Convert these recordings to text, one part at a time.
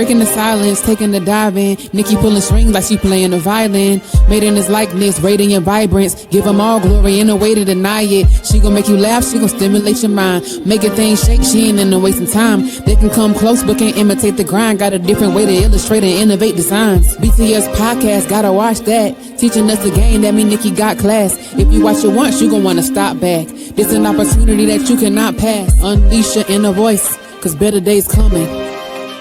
Breaking the silence, taking the dive in. Nikki pulling strings like she playing the violin. Made in his likeness, radiant vibrance. Give him all glory in a way to deny it. She gon' make you laugh, she gon' stimulate your mind. Making things shake, she ain't into wasting time. They can come close but can't imitate the grind. Got a different way to illustrate and innovate designs. BTS podcast, gotta watch that. Teaching us the game, that mean Nikki got class. If you watch it once, you gon' wanna stop back. This an opportunity that you cannot pass. Unleash your inner voice, cause better days coming.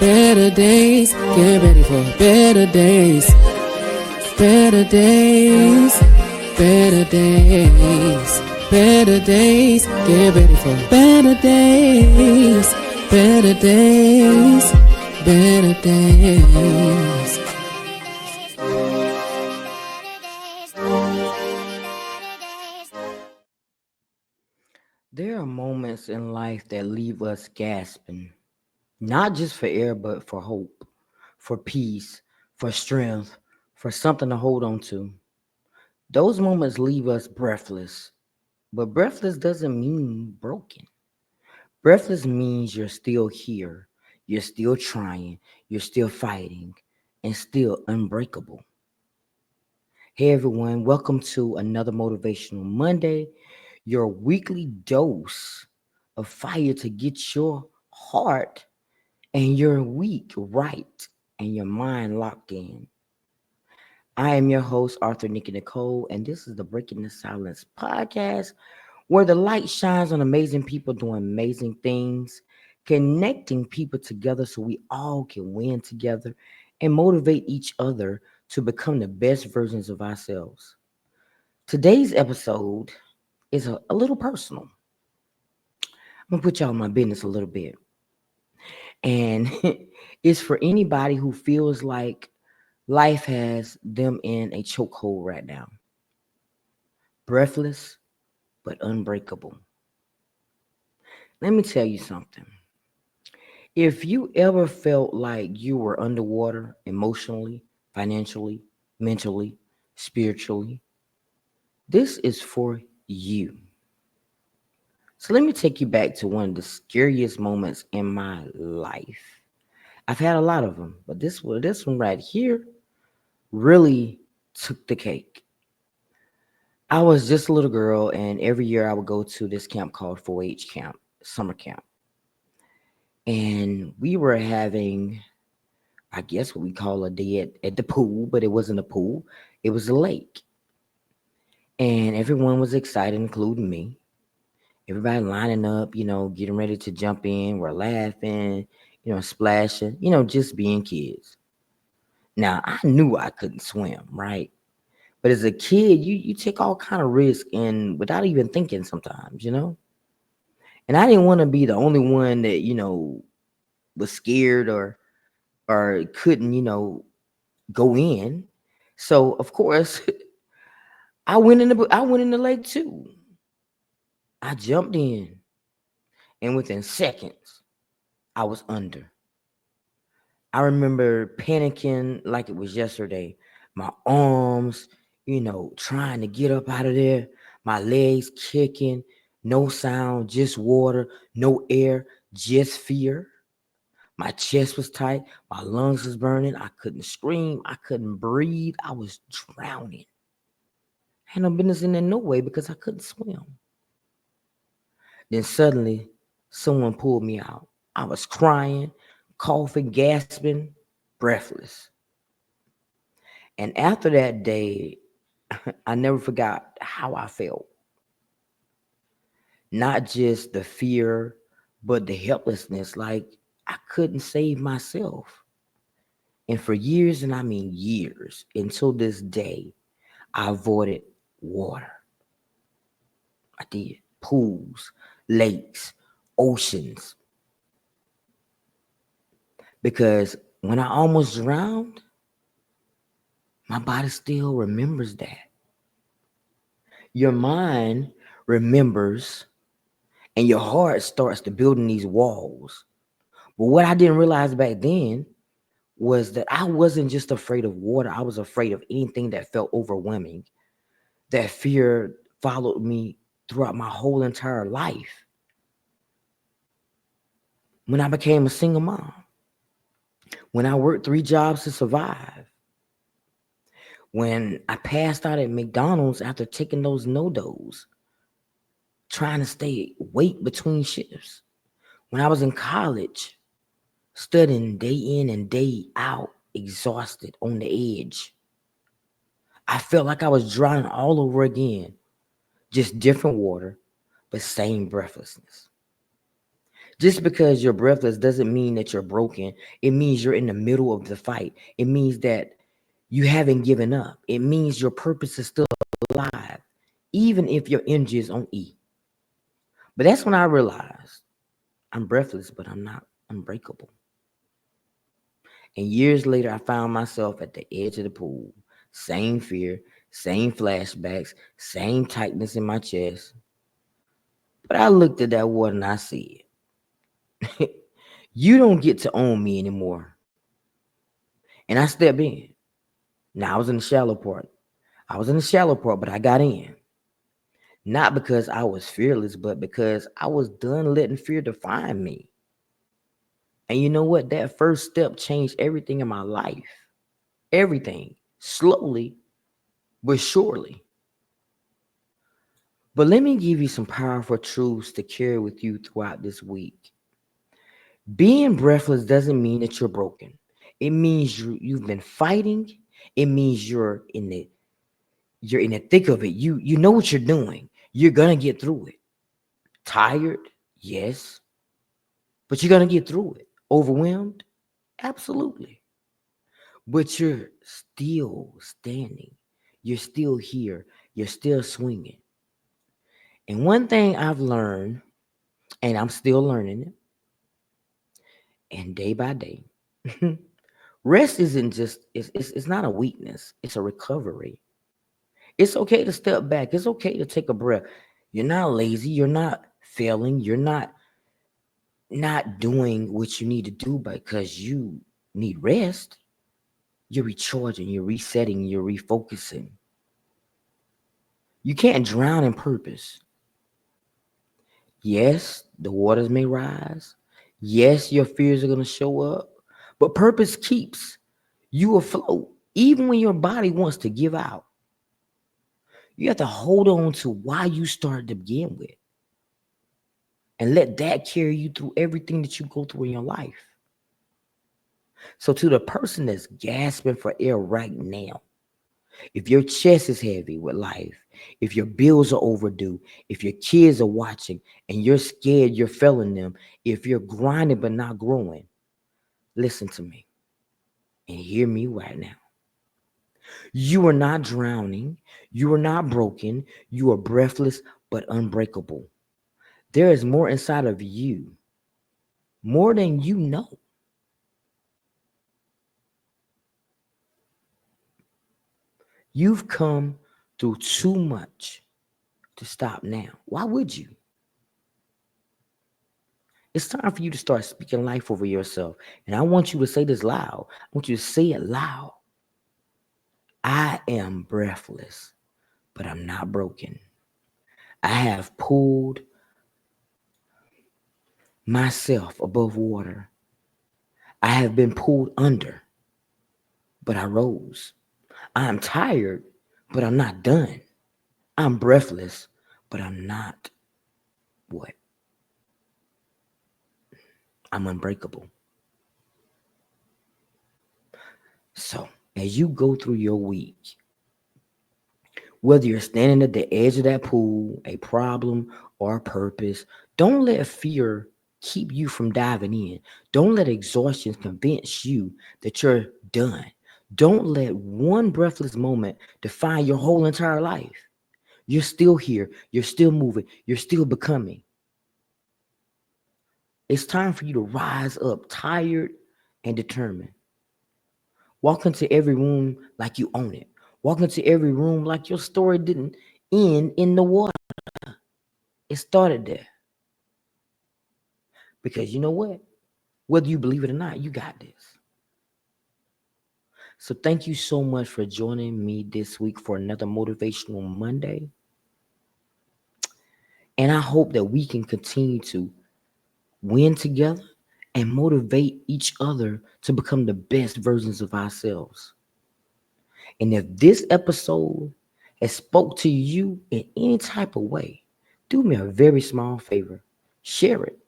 Better days, get ready for better days. Better days, better days. Better days, get ready for better days. Better days, better days. There are moments in life that leave us gasping, not just for air, but for hope, for peace, for strength, for something to hold on to. Those moments leave us breathless, but breathless doesn't mean broken. Breathless means you're still here, you're still trying, you're still fighting, and still unbreakable. Hey everyone, welcome to another Motivational Monday, your weekly dose of fire to get your heart and your week right and your mind locked in. I am your host, Arthur Nikki Nicole, and this is the Breaking the Silence podcast where the light shines on amazing people doing amazing things, connecting people together so we all can win together and motivate each other to become the best versions of ourselves. Today's episode is a little personal. I'm going to put y'all in my business a little bit. And it's for anybody who feels like life has them in a chokehold right now. Breathless, but unbreakable. Let me tell you something. If you ever felt like you were underwater emotionally, financially, mentally, spiritually, this is for you. So let me take you back to one of the scariest moments in my life. I've had a lot of them, but this one right here really took the cake. I was just a little girl, and every year I would go to this camp called 4-H camp, summer camp. And we were having, I guess what we call a day at the pool, but it wasn't a pool. It was a lake. And everyone was excited, including me. Everybody lining up, getting ready to jump in. We're laughing, splashing, just being kids. Now, I knew I couldn't swim, right? But as a kid, you take all kind of risk and without even thinking sometimes, And I didn't want to be the only one that, was scared or couldn't, go in. So of course, I went in the lake too. I jumped in, and within seconds, I was under. I remember panicking like it was yesterday. My arms, trying to get up out of there. My legs kicking. No sound, just water. No air, just fear. My chest was tight. My lungs was burning. I couldn't scream. I couldn't breathe. I was drowning. I had no business in there no way because I couldn't swim. Then suddenly, someone pulled me out. I was crying, coughing, gasping, breathless. And after that day, I never forgot how I felt. Not just the fear, but the helplessness. Like I couldn't save myself. And for years, and I mean years, until this day, I avoided water. I did. Pools, lakes, oceans. Because when I almost drowned, my body still remembers that. Your mind remembers and your heart starts to build in these walls. But what I didn't realize back then was that I wasn't just afraid of water. I was afraid of anything that felt overwhelming. That fear followed me throughout my whole entire life. When I became a single mom, when I worked 3 jobs to survive, when I passed out at McDonald's after taking those no-dos, trying to stay awake between shifts, when I was in college, studying day in and day out, exhausted on the edge. I felt like I was drowning all over again, just different water, but same breathlessness. Just because you're breathless doesn't mean that you're broken. It means you're in the middle of the fight. It means that you haven't given up. It means your purpose is still alive, even if your energy is on E. But that's when I realized I'm breathless, but I'm not unbreakable. And years later, I found myself at the edge of the pool. Same fear, same flashbacks, same tightness in my chest. But I looked at that water and I said, you don't get to own me anymore. And I stepped in. Now I was in the shallow part. But I got in. Not because I was fearless, but because I was done letting fear define me. And you know what? That first step changed everything in my life. Everything. Slowly, but surely. But let me give you some powerful truths to carry with you throughout this week. Being breathless doesn't mean that you're broken. It means you've been fighting. It means you're in the thick of it. You know what you're doing. You're gonna get through it. Tired, yes, but you're gonna get through it. Overwhelmed, absolutely. But you're still standing. You're still here. You're still swinging. And one thing I've learned, and I'm still learning it, and day by day, rest isn't just it's not a weakness. It's a recovery. It's okay to step back. It's okay to take a breath. You're not lazy. You're not failing. You're not doing what you need to do because you need rest. You're recharging, you're resetting, you're refocusing. You can't drown in purpose. Yes, the waters may rise. Yes, your fears are going to show up. But purpose keeps you afloat, even when your body wants to give out. You have to hold on to why you started to begin with and let that carry you through everything that you go through in your life. So, to the person that's gasping for air right now, if your chest is heavy with life, if your bills are overdue, if your kids are watching and you're scared you're failing them, if you're grinding but not growing, listen to me and hear me right now. You are not drowning. You are not broken. You are breathless but unbreakable. There is more inside of you, more than you know. You've come through too much to stop now. Why would you? It's time for you to start speaking life over yourself. And I want you to say this loud. I want you to say it loud. I am breathless, but I'm not broken. I have pulled myself above water. I have been pulled under, but I rose. I am tired, but I'm not done. I'm breathless, but I'm not what? I'm unbreakable. So, as you go through your week, whether you're standing at the edge of that pool, a problem, or a purpose, don't let fear keep you from diving in. Don't let exhaustion convince you that you're done. Don't let one breathless moment define your whole entire life. You're still here. You're still moving. You're still becoming. It's time for you to rise up tired and determined. Walk into every room like you own it. Walk into every room like your story didn't end in the water. It started there. Because you know what? Whether you believe it or not, you got this. So thank you so much for joining me this week for another Motivational Monday. And I hope that we can continue to win together and motivate each other to become the best versions of ourselves. And if this episode has spoke to you in any type of way, do me a very small favor. Share it.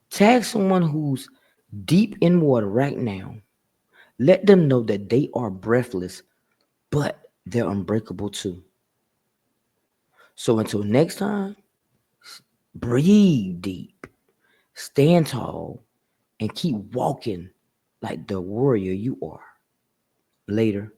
Tag someone who's deep in water right now. Let them know that they are breathless, but they're unbreakable too. So until next time, breathe deep, stand tall, and keep walking like the warrior you are. Later.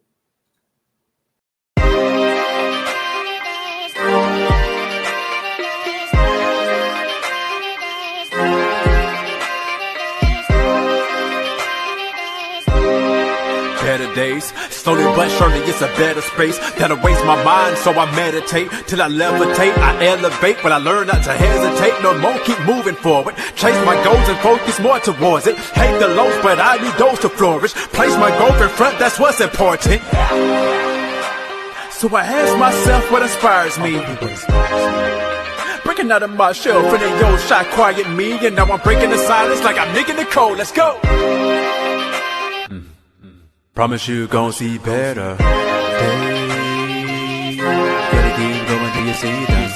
Better days, slowly but surely it's a better space that'll waste my mind, so I meditate till I levitate, I elevate, but I learn not to hesitate no more, keep moving forward, chase my goals and focus more towards it, hate the lows but I need those to flourish, place my goal in front, that's what's important. So I ask myself what inspires me, breaking out of my shell, feeling yo shot quiet me, and now I'm breaking the silence like I'm nicking the cold, let's go. Promise you gon' see better days. Gotta keep going till you see them.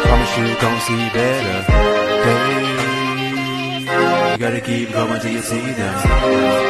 Promise you gon' see better days. You gotta keep going till you see them.